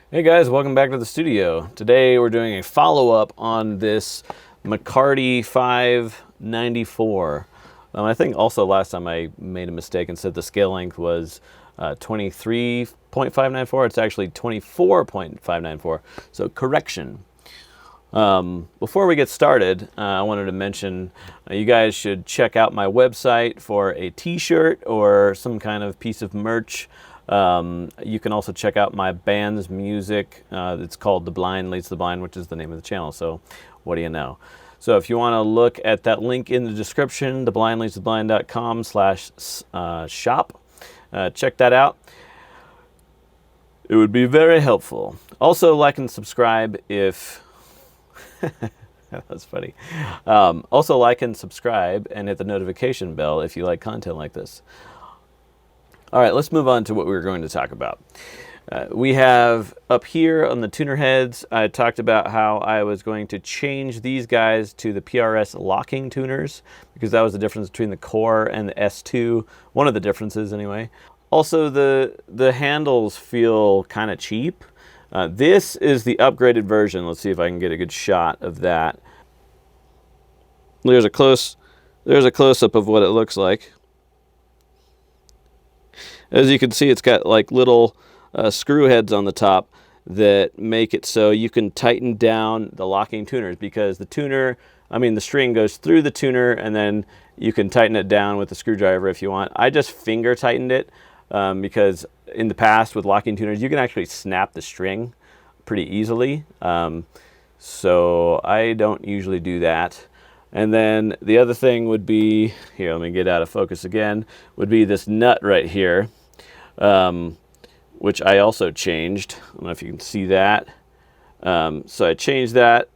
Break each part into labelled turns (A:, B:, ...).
A: Hey guys, welcome back to the studio. Today we're doing a follow-up on this McCarty 594. I think also last time I made a mistake and said the scale length was 23.594. It's actually 24.594, so correction. Before we get started, I wanted to mention you guys should check out my website for a t-shirt or some kind of piece of merch. You can also check out my band's music. It's called The Blind Leads the Blind, which is the name of the channel. So what do you know? So if you want to look at that link in the description, theblindleadstheblind.com/shop, check that out. It would be very helpful. Also, like and subscribe if... That's funny. Also, like and subscribe and hit the notification bell if you like content like this. All right, let's move on to what we were going to talk about. We have up here on the tuner heads, I talked about how I was going to change these guys to the PRS Locking tuners because that was the difference between the core and the S2, one of the differences anyway. Also, the handles feel kind of cheap. This is the upgraded version. Let's see if I can get a good shot of that. There's a close-up of what it looks like. As you can see, it's got like little screw heads on the top that make it so you can tighten down the locking tuners because the string goes through the tuner and then you can tighten it down with a screwdriver if you want. I just finger tightened it because in the past with locking tuners, you can actually snap the string pretty easily. So I don't usually do that. And then the other thing would be, here, let me get out of focus again, would be this nut right here, which I also changed. I don't know if you can see that. So I changed that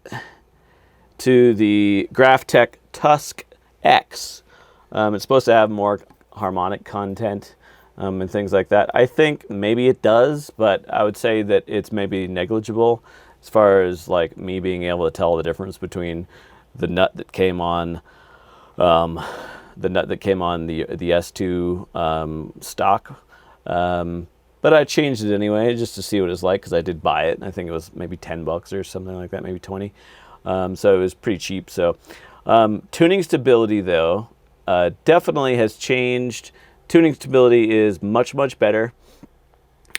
A: to the Graphtec TUSQ XL. It's supposed to have more harmonic content and things like that. I think maybe it does, but I would say that it's maybe negligible as far as like me being able to tell the difference between the nut that came on the S2 stock. But I changed it anyway just to see what it's like because I did buy it. I think it was maybe $10 or something like that, maybe 20. So it was pretty cheap. So tuning stability though definitely has changed. Tuning stability is much better.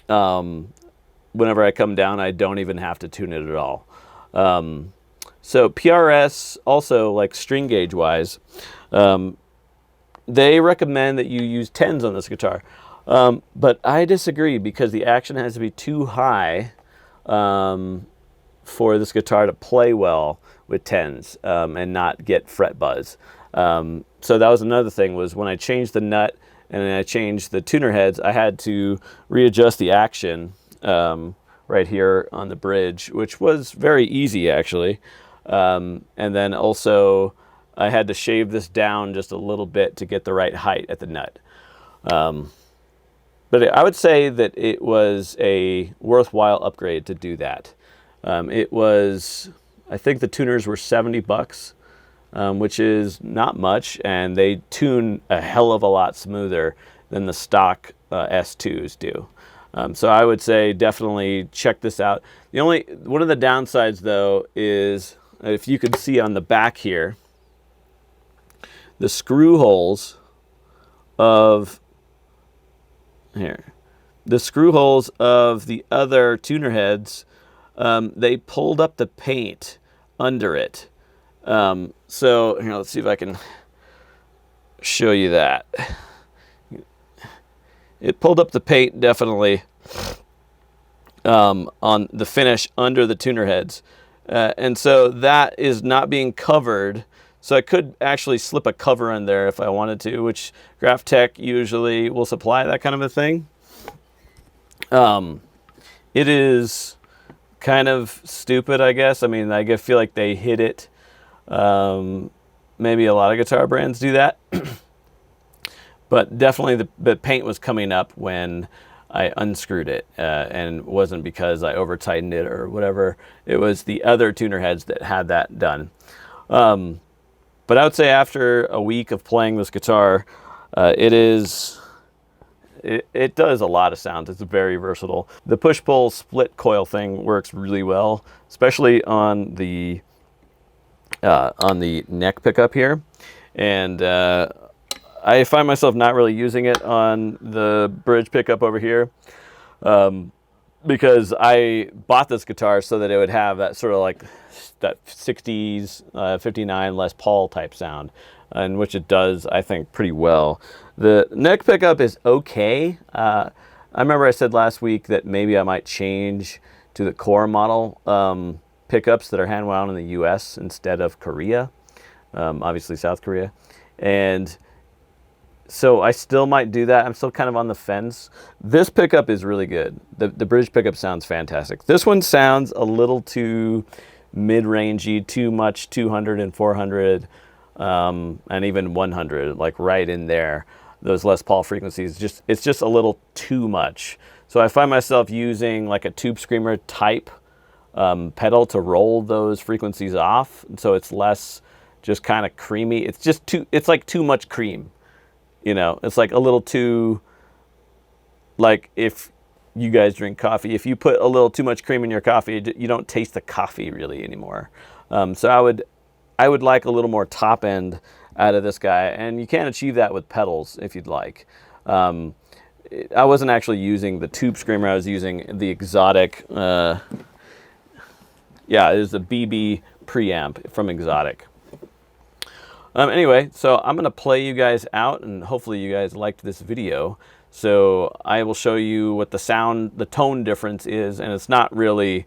A: Whenever I come down, I don't even have to tune it at all. So PRS also, like string gauge wise, they recommend that you use 10s on this guitar. But I disagree because the action has to be too high for this guitar to play well with 10s and not get fret buzz. So that was another thing, was when I changed the nut and then I changed the tuner heads, I had to readjust the action right here on the bridge, which was very easy actually. And then also I had to shave this down just a little bit to get the right height at the nut. But I would say that it was a worthwhile upgrade to do that. I think the tuners were $70, which is not much, and they tune a hell of a lot smoother than the stock S2s do. So I would say definitely check this out. One of the downsides though is, if you can see on the back here, the screw holes of the other tuner heads, they pulled up the paint under it. So here, let's see if I can show you that. It pulled up the paint definitely on the finish under the tuner heads. And so that is not being covered. So I could actually slip a cover in there if I wanted to, which Graphtec usually will supply that kind of a thing. It is kind of stupid, I guess. I mean, I feel like they hid it. Maybe a lot of guitar brands do that. But definitely the paint was coming up when I unscrewed it, and it wasn't because I over-tightened it or whatever. It was the other tuner heads that had that done. But I would say after a week of playing this guitar, it is it does a lot of sounds. It's very versatile. The push-pull split coil thing works really well, especially on the neck pickup here. And I find myself not really using it on the bridge pickup over here, because I bought this guitar so that it would have that sort of like that 60s, 59 Les Paul type sound, in which it does, I think, pretty well. The neck pickup is okay. I remember I said last week that maybe I might change to the core model pickups that are hand wound in the US instead of Korea, obviously South Korea. And so I still might do that. I'm still kind of on the fence. This pickup is really good. The bridge pickup sounds fantastic. This one sounds a little too mid-rangey, too much 200 and 400, and even 100, like right in there. Those Les Paul frequencies, it's just a little too much. So I find myself using like a tube screamer type pedal to roll those frequencies off. So it's less just kind of creamy. It's like too much cream. You know, it's like a little too, like if you guys drink coffee, if you put a little too much cream in your coffee, you don't taste the coffee really anymore. So I would like a little more top end out of this guy, and you can achieve that with pedals if you'd like. I wasn't actually using the tube screamer, I was using the Exotic, yeah, it was the BB preamp from Exotic. Anyway, so I'm going to play you guys out, and hopefully you guys liked this video. So I will show you what the tone difference is, and it's not really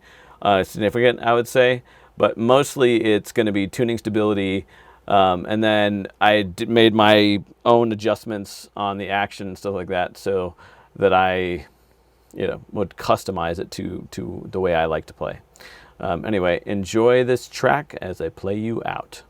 A: significant, I would say, but mostly it's going to be tuning stability, and then I made my own adjustments on the action and stuff like that, so that I, would customize it to the way I like to play. Anyway, enjoy this track as I play you out.